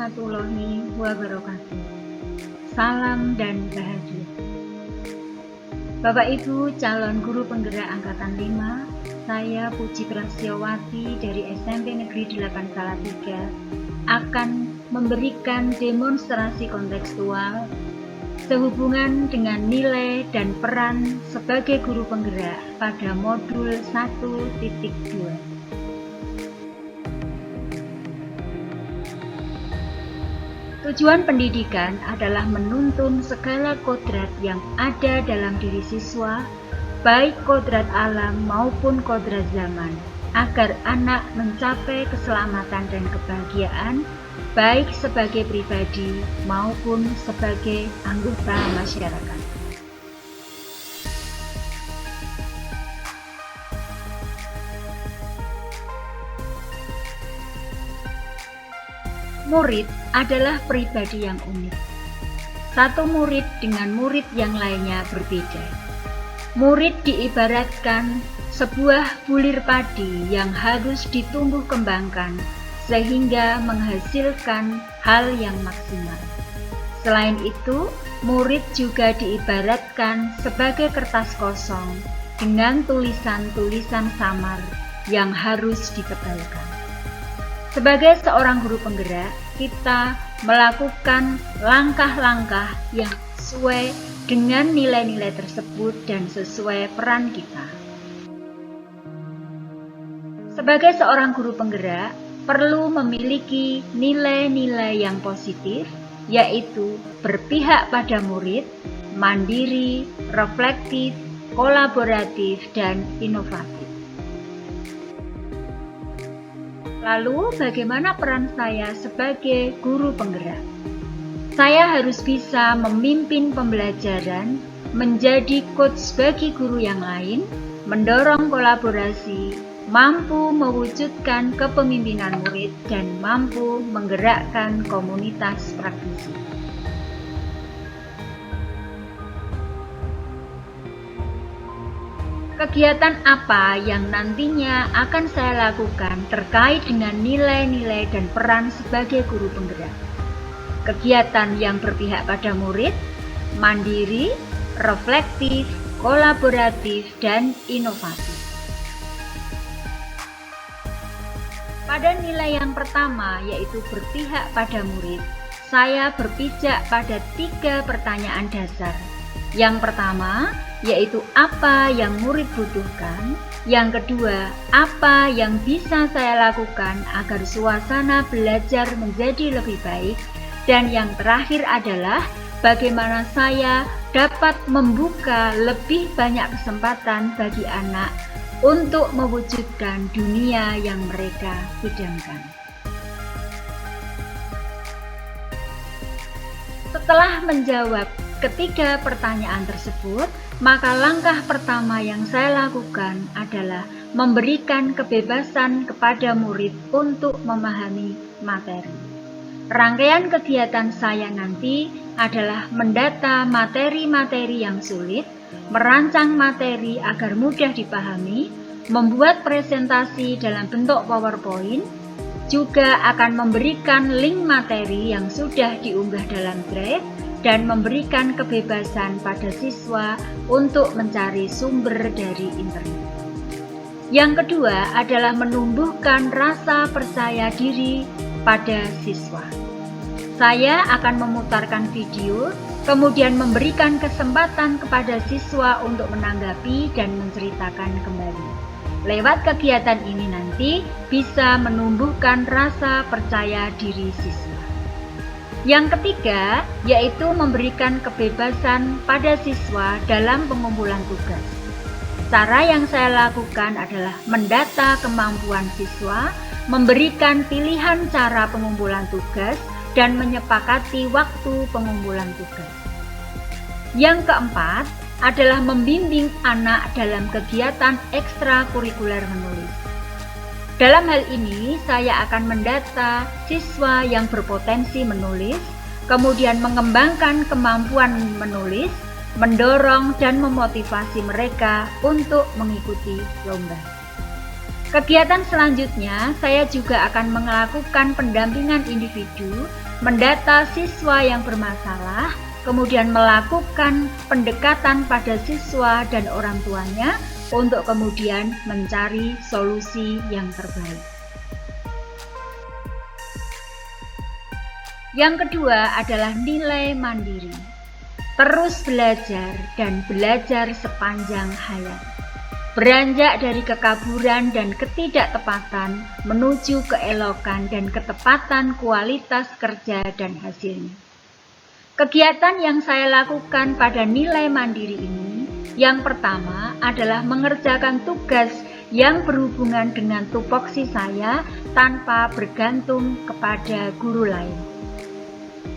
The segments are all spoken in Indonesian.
warahmatullahi wabarakatuh. Salam dan bahagia. Bapak Ibu calon guru penggerak angkatan 5, saya Puji Prasyawati dari SMP Negeri 8 Salatiga akan memberikan demonstrasi kontekstual sehubungan dengan nilai dan peran sebagai guru penggerak pada modul 1.2. Tujuan pendidikan adalah menuntun segala kodrat yang ada dalam diri siswa, baik kodrat alam maupun kodrat zaman, agar anak mencapai keselamatan dan kebahagiaan, baik sebagai pribadi maupun sebagai anggota masyarakat. Murid adalah pribadi yang unik. Satu murid dengan murid yang lainnya berbeda. Murid diibaratkan sebuah bulir padi yang harus ditumbuh kembangkan sehingga menghasilkan hal yang maksimal. Selain itu, murid juga diibaratkan sebagai kertas kosong dengan tulisan-tulisan samar yang harus ditebalkan. Sebagai seorang guru penggerak, kita melakukan langkah-langkah yang sesuai dengan nilai-nilai tersebut dan sesuai peran kita. Sebagai seorang guru penggerak, perlu memiliki nilai-nilai yang positif, yaitu berpihak pada murid, mandiri, reflektif, kolaboratif, dan inovatif. Lalu, bagaimana peran saya sebagai guru penggerak? Saya harus bisa memimpin pembelajaran, menjadi coach bagi guru yang lain, mendorong kolaborasi, mampu mewujudkan kepemimpinan murid, dan mampu menggerakkan komunitas praktisi. Kegiatan apa yang nantinya akan saya lakukan terkait dengan nilai-nilai dan peran sebagai guru penggerak? Kegiatan yang berpihak pada murid, mandiri, reflektif, kolaboratif, dan inovatif. Pada nilai yang pertama, yaitu berpihak pada murid, saya berpijak pada 3 pertanyaan dasar. Yang pertama, yaitu apa yang murid butuhkan. Yang kedua, apa yang bisa saya lakukan agar suasana belajar menjadi lebih baik. Dan yang terakhir adalah bagaimana saya dapat membuka lebih banyak kesempatan bagi anak untuk mewujudkan dunia yang mereka idamkan. Setelah menjawab ketiga pertanyaan tersebut, maka langkah pertama yang saya lakukan adalah memberikan kebebasan kepada murid untuk memahami materi. Rangkaian kegiatan saya nanti adalah mendata materi-materi yang sulit, merancang materi agar mudah dipahami, membuat presentasi dalam bentuk PowerPoint, juga akan memberikan link materi yang sudah diunggah dalam Drive, dan memberikan kebebasan pada siswa untuk mencari sumber dari internet. Yang kedua adalah menumbuhkan rasa percaya diri pada siswa. Saya akan memutarkan video, kemudian memberikan kesempatan kepada siswa untuk menanggapi dan menceritakan kembali. Lewat kegiatan ini nanti bisa menumbuhkan rasa percaya diri siswa. Yang ketiga, yaitu memberikan kebebasan pada siswa dalam pengumpulan tugas. Cara yang saya lakukan adalah mendata kemampuan siswa, memberikan pilihan cara pengumpulan tugas, dan menyepakati waktu pengumpulan tugas. Yang keempat adalah membimbing anak dalam kegiatan ekstrakurikuler menulis. Dalam hal ini, saya akan mendata siswa yang berpotensi menulis, kemudian mengembangkan kemampuan menulis, mendorong dan memotivasi mereka untuk mengikuti lomba. Kegiatan selanjutnya, saya juga akan melakukan pendampingan individu, mendata siswa yang bermasalah, kemudian melakukan pendekatan pada siswa dan orang tuanya untuk kemudian mencari solusi yang terbaik. Yang kedua adalah nilai mandiri. Terus belajar dan belajar sepanjang hayat. Beranjak dari kekaburan dan ketidaktepatan menuju keelokan dan ketepatan kualitas kerja dan hasilnya. Kegiatan yang saya lakukan pada nilai mandiri ini, yang pertama adalah mengerjakan tugas yang berhubungan dengan tupoksi saya tanpa bergantung kepada guru lain.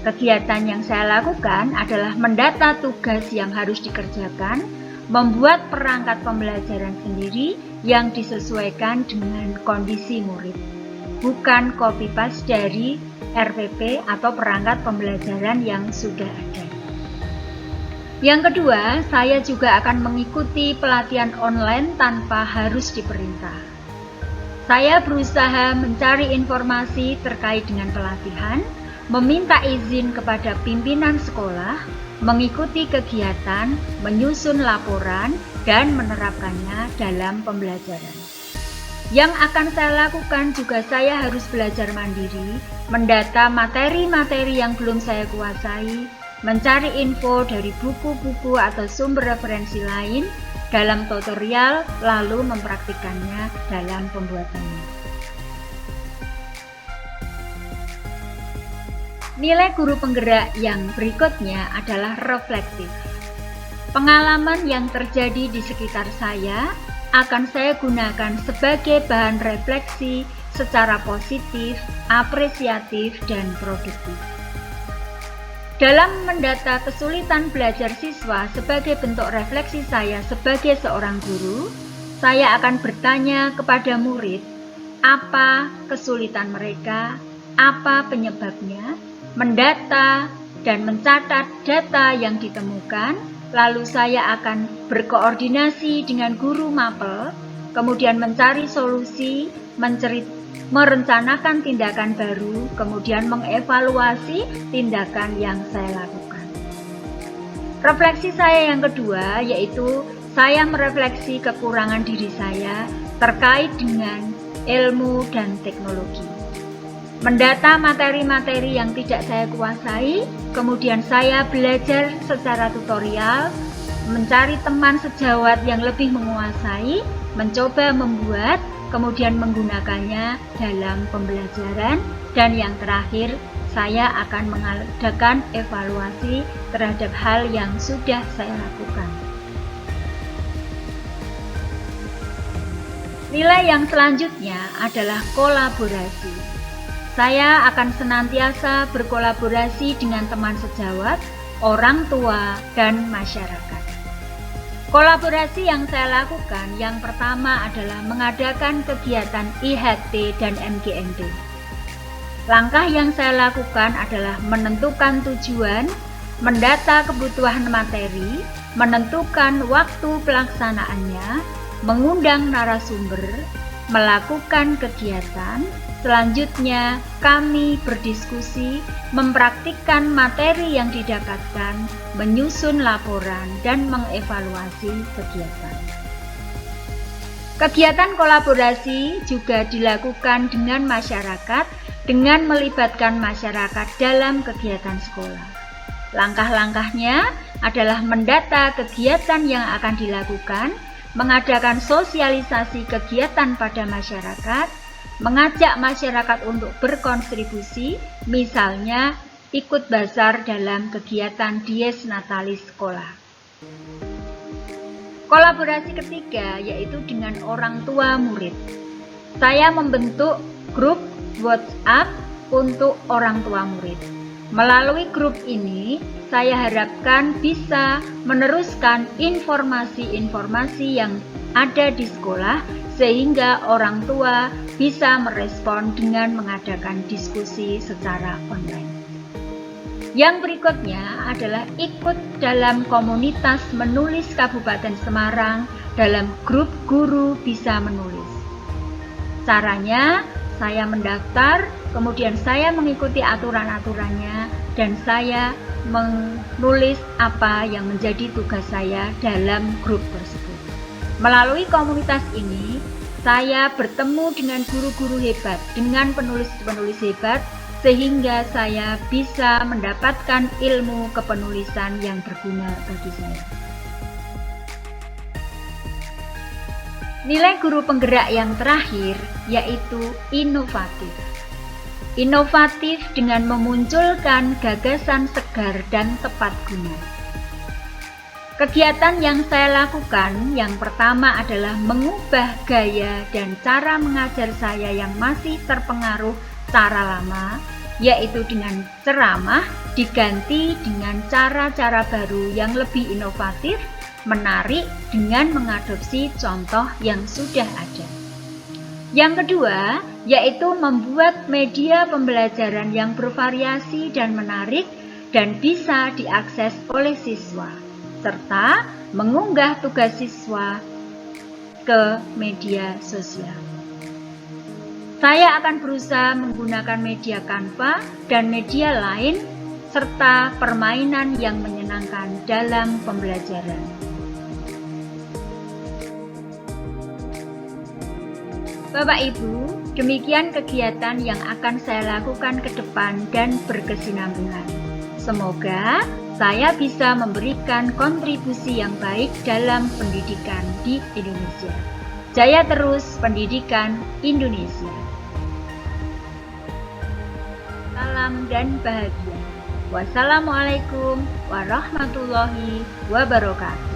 Kegiatan yang saya lakukan adalah mendata tugas yang harus dikerjakan, membuat perangkat pembelajaran sendiri yang disesuaikan dengan kondisi murid, bukan copy paste dari RPP atau perangkat pembelajaran yang sudah ada. Yang kedua, saya juga akan mengikuti pelatihan online tanpa harus diperintah. Saya berusaha mencari informasi terkait dengan pelatihan, meminta izin kepada pimpinan sekolah, mengikuti kegiatan, menyusun laporan, dan menerapkannya dalam pembelajaran. Yang akan saya lakukan juga saya harus belajar mandiri, mendata materi-materi yang belum saya kuasai, mencari info dari buku-buku atau sumber referensi lain dalam tutorial, lalu mempraktikkannya dalam pembuatannya. Nilai guru penggerak yang berikutnya adalah reflektif. Pengalaman yang terjadi di sekitar saya akan saya gunakan sebagai bahan refleksi secara positif, apresiatif, dan produktif. Dalam mendata kesulitan belajar siswa sebagai bentuk refleksi saya sebagai seorang guru, saya akan bertanya kepada murid, apa kesulitan mereka, apa penyebabnya, mendata dan mencatat data yang ditemukan, lalu saya akan berkoordinasi dengan guru mapel, kemudian mencari solusi, merencanakan tindakan baru, kemudian mengevaluasi tindakan yang saya lakukan. Refleksi saya yang kedua yaitu saya merefleksi kekurangan diri saya terkait dengan ilmu dan teknologi. Mendata materi-materi yang tidak saya kuasai, kemudian saya belajar secara tutorial, mencari teman sejawat yang lebih menguasai, mencoba membuat, kemudian menggunakannya dalam pembelajaran, dan yang terakhir, saya akan mengadakan evaluasi terhadap hal yang sudah saya lakukan. Nilai yang selanjutnya adalah kolaborasi. Saya akan senantiasa berkolaborasi dengan teman sejawat, orang tua, dan masyarakat. Kolaborasi yang saya lakukan yang pertama adalah mengadakan kegiatan IHT dan MGMD. Langkah yang saya lakukan adalah menentukan tujuan, mendata kebutuhan materi, menentukan waktu pelaksanaannya, mengundang narasumber, melakukan kegiatan. Selanjutnya, kami berdiskusi, mempraktikkan materi yang didapatkan, menyusun laporan, dan mengevaluasi kegiatan. Kegiatan kolaborasi juga dilakukan dengan masyarakat dengan melibatkan masyarakat dalam kegiatan sekolah. Langkah-langkahnya adalah mendata kegiatan yang akan dilakukan, mengadakan sosialisasi kegiatan pada masyarakat, mengajak masyarakat untuk berkontribusi, misalnya ikut bazar dalam kegiatan Dies Natalis sekolah. Kolaborasi ketiga yaitu dengan orang tua murid. Saya membentuk grup WhatsApp untuk orang tua murid. Melalui grup ini, saya harapkan bisa meneruskan informasi-informasi yang ada di sekolah sehingga orang tua bisa merespon dengan mengadakan diskusi secara online. Yang berikutnya adalah ikut dalam komunitas menulis Kabupaten Semarang dalam grup guru bisa menulis. Caranya, saya mendaftar, kemudian saya mengikuti aturan-aturannya, dan saya menulis apa yang menjadi tugas saya dalam grup tersebut. Melalui komunitas ini, saya bertemu dengan guru-guru hebat, dengan penulis-penulis hebat, sehingga saya bisa mendapatkan ilmu kepenulisan yang berguna bagi saya. Nilai guru penggerak yang terakhir yaitu inovatif. Inovatif dengan memunculkan gagasan segar dan tepat guna. Kegiatan yang saya lakukan yang pertama adalah mengubah gaya dan cara mengajar saya yang masih terpengaruh cara lama, yaitu dengan ceramah diganti dengan cara-cara baru yang lebih inovatif, menarik dengan mengadopsi contoh yang sudah ada. Yang kedua, yaitu membuat media pembelajaran yang bervariasi dan menarik dan bisa diakses oleh siswa, serta mengunggah tugas siswa ke media sosial. Saya akan berusaha menggunakan media Canva dan media lain serta permainan yang menyenangkan dalam pembelajaran. Bapak Ibu, demikian kegiatan yang akan saya lakukan ke depan dan berkesinambungan. Semoga saya bisa memberikan kontribusi yang baik dalam pendidikan di Indonesia. Jaya terus pendidikan Indonesia. Salam dan bahagia. Wassalamualaikum warahmatullahi wabarakatuh.